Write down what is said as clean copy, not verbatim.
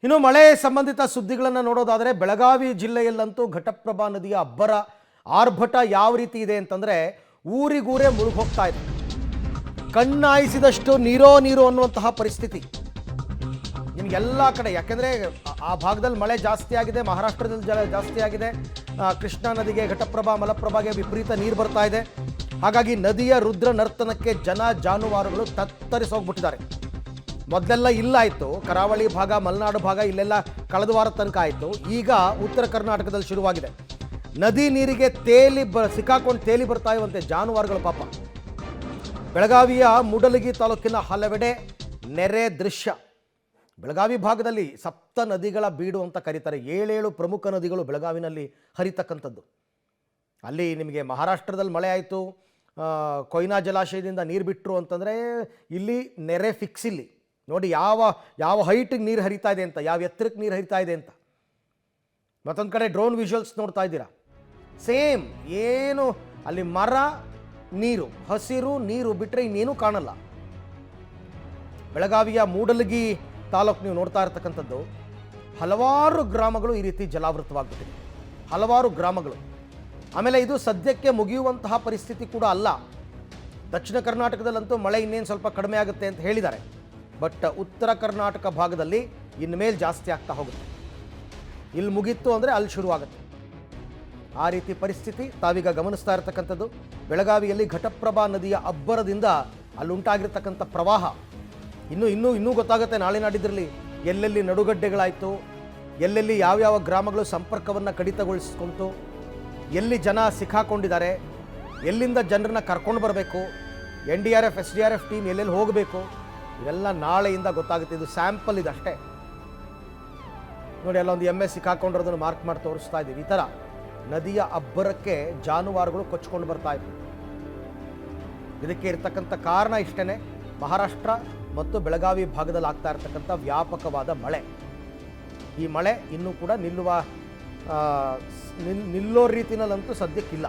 ಇನ್ನು ಮಳೆ ಸಂಬಂಧಿತ ಸುದ್ದಿಗಳನ್ನು ನೋಡೋದಾದರೆ ಬೆಳಗಾವಿ ಜಿಲ್ಲೆಯಲ್ಲಂತೂ ಘಟಪ್ರಭಾ ನದಿಯ ಅಬ್ಬರ ಆರ್ಭಟ ಯಾವ ರೀತಿ ಇದೆ ಅಂತಂದರೆ ಊರಿಗೂರೇ ಮುಳುಗೋಗ್ತಾ ಇದೆ. ಕಣ್ಣಾಯಿಸಿದಷ್ಟು ನೀರೋ ನೀರು ಅನ್ನುವಂತಹ ಪರಿಸ್ಥಿತಿ ನಿಮಗೆಲ್ಲ ಕಡೆ. ಯಾಕೆಂದರೆ ಆ ಭಾಗದಲ್ಲಿ ಮಳೆ ಜಾಸ್ತಿ ಆಗಿದೆ, ಮಹಾರಾಷ್ಟ್ರದಲ್ಲಿ ಜಾಸ್ತಿ ಆಗಿದೆ. ಕೃಷ್ಣಾ ನದಿಗೆ, ಘಟಪ್ರಭಾ, ಮಲಪ್ರಭಾಗೆ ವಿಪರೀತ ನೀರು ಬರ್ತಾ ಇದೆ. ಹಾಗಾಗಿ ನದಿಯ ರುದ್ರ ನರ್ತನಕ್ಕೆ ಜನ ಜಾನುವಾರುಗಳು ತತ್ತರಿಸೋಗ್ಬಿಟ್ಟಿದ್ದಾರೆ. ಮೊದಲೆಲ್ಲ ಇಲ್ಲಾಯಿತು, ಕರಾವಳಿ ಭಾಗ, ಮಲೆನಾಡು ಭಾಗ ಇಲ್ಲೆಲ್ಲ ಕಳೆದ ವಾರದ ತನಕ ಆಯಿತು. ಈಗ ಉತ್ತರ ಕರ್ನಾಟಕದಲ್ಲಿ ಶುರುವಾಗಿದೆ. ನದಿ ನೀರಿಗೆ ಸಿಕ್ಕಾಕೊಂಡು ತೇಲಿ ಬರ್ತಾ ಇರುವಂತೆ ಜಾನುವಾರುಗಳು ಪಾಪ. ಬೆಳಗಾವಿಯ ಮೂಡಲಗಿ ತಾಲೂಕಿನ ಹಲವೆಡೆ ನೆರೆ ದೃಶ್ಯ. ಬೆಳಗಾವಿ ಭಾಗದಲ್ಲಿ ಸಪ್ತ ನದಿಗಳ ಬೀಡು ಅಂತ ಕರೀತಾರೆ. 7 ಪ್ರಮುಖ ನದಿಗಳು ಬೆಳಗಾವಿನಲ್ಲಿ ಹರಿತಕ್ಕಂಥದ್ದು. ಅಲ್ಲಿ ನಿಮಗೆ ಮಹಾರಾಷ್ಟ್ರದಲ್ಲಿ ಮಳೆ ಆಯಿತು, ಕೊಯ್ನಾ ಜಲಾಶಯದಿಂದ ನೀರು ಬಿಟ್ಟರು ಅಂತಂದರೆ ಇಲ್ಲಿ ನೆರೆ ಫಿಕ್ಸ್. ಇಲ್ಲಿ ನೋಡಿ ಯಾವ ಹೈಟಿಗೆ ನೀರು ಹರಿತಾ ಇದೆ ಅಂತ, ಯಾವ ಎತ್ತರಕ್ಕೆ ನೀರು ಹರಿತಾ ಇದೆ ಅಂತ. ಮತ್ತೊಂದು ಕಡೆ ಡ್ರೋನ್ ವಿಜುವಲ್ಸ್ ನೋಡ್ತಾ ಇದ್ದೀರಾ. ಸೇಮ್ ಏನು ಅಲ್ಲಿ ಮರ, ನೀರು, ಹಸಿರು ನೀರು ಬಿಟ್ಟರೆ ಇನ್ನೇನು ಕಾಣಲ್ಲ. ಬೆಳಗಾವಿಯ ಮೂಡಲಗಿ ತಾಲೂಕು ನೀವು ನೋಡ್ತಾ ಇರ್ತಕ್ಕಂಥದ್ದು, ಹಲವಾರು ಗ್ರಾಮಗಳು ಈ ರೀತಿ ಜಲಾವೃತವಾಗ್ಬಿಟ್ಟಿದೆ. ಹಲವಾರು ಗ್ರಾಮಗಳು. ಆಮೇಲೆ ಇದು ಸದ್ಯಕ್ಕೆ ಮುಗಿಯುವಂತಹ ಪರಿಸ್ಥಿತಿ ಕೂಡ ಅಲ್ಲ. ದಕ್ಷಿಣ ಕರ್ನಾಟಕದಲ್ಲಂತೂ ಮಳೆ ಇನ್ನೇನು ಸ್ವಲ್ಪ ಕಡಿಮೆ ಆಗುತ್ತೆ ಅಂತ ಹೇಳಿದ್ದಾರೆ. ಬಟ್ ಉತ್ತರ ಕರ್ನಾಟಕ ಭಾಗದಲ್ಲಿ ಇನ್ಮೇಲೆ ಜಾಸ್ತಿ ಆಗ್ತಾ ಹೋಗುತ್ತೆ. ಇಲ್ಲಿ ಮುಗೀತು ಅಂದರೆ ಅಲ್ಲಿ ಶುರುವಾಗುತ್ತೆ. ಆ ರೀತಿ ಪರಿಸ್ಥಿತಿ ತಾವೀಗ ಗಮನಿಸ್ತಾ ಇರತಕ್ಕಂಥದ್ದು. ಬೆಳಗಾವಿಯಲ್ಲಿ ಘಟಪ್ರಭಾ ನದಿಯ ಅಬ್ಬರದಿಂದ ಅಲ್ಲುಂಟಾಗಿರ್ತಕ್ಕಂಥ ಪ್ರವಾಹ ಇನ್ನೂ ಗೊತ್ತಾಗುತ್ತೆ ನಾಳೆ ನಾಡಿದ್ರಲ್ಲಿ. ಎಲ್ಲೆಲ್ಲಿ ನಡುಗಡ್ಡೆಗಳಾಯಿತು, ಎಲ್ಲೆಲ್ಲಿ ಯಾವ್ಯಾವ ಗ್ರಾಮಗಳು ಸಂಪರ್ಕವನ್ನು ಕಡಿತಗೊಳಿಸ್ಕೊಂತು, ಎಲ್ಲಿ ಜನ ಸಿಕ್ಕಾಕೊಂಡಿದ್ದಾರೆ, ಎಲ್ಲಿಂದ ಜನರನ್ನ ಕರ್ಕೊಂಡು ಬರಬೇಕು, NDRF SDRF ಟೀಮ್ ಎಲ್ಲೆಲ್ಲಿ ಹೋಗಬೇಕು, ಇವೆಲ್ಲ ನಾಳೆಯಿಂದ ಗೊತ್ತಾಗುತ್ತೆ. ಇದು ಸ್ಯಾಂಪಲ್ ಇದೆ ಅಷ್ಟೇ. ನೋಡಿ, ಅಲ್ಲೊಂದು MS ಸಿಕ್ಕಾಕೊಂಡಿರೋದನ್ನು ಮಾರ್ಕ್ ಮಾಡಿ ತೋರಿಸ್ತಾ ಇದ್ದೀವಿ. ಈ ಥರ ನದಿಯ ಅಬ್ಬರಕ್ಕೆ ಜಾನುವಾರುಗಳು ಕೊಚ್ಕೊಂಡು ಬರ್ತಾ ಇದ್ವು. ಇದಕ್ಕೆ ಇರ್ತಕ್ಕಂಥ ಕಾರಣ ಇಷ್ಟೇ, ಮಹಾರಾಷ್ಟ್ರ ಮತ್ತು ಬೆಳಗಾವಿ ಭಾಗದಲ್ಲಿ ಆಗ್ತಾ ಇರ್ತಕ್ಕಂಥ ವ್ಯಾಪಕವಾದ ಮಳೆ. ಈ ಮಳೆ ಇನ್ನೂ ಕೂಡ ನಿಲ್ಲೋ ರೀತಿನಲ್ಲಂತೂ ಸದ್ಯಕ್ಕಿಲ್ಲ.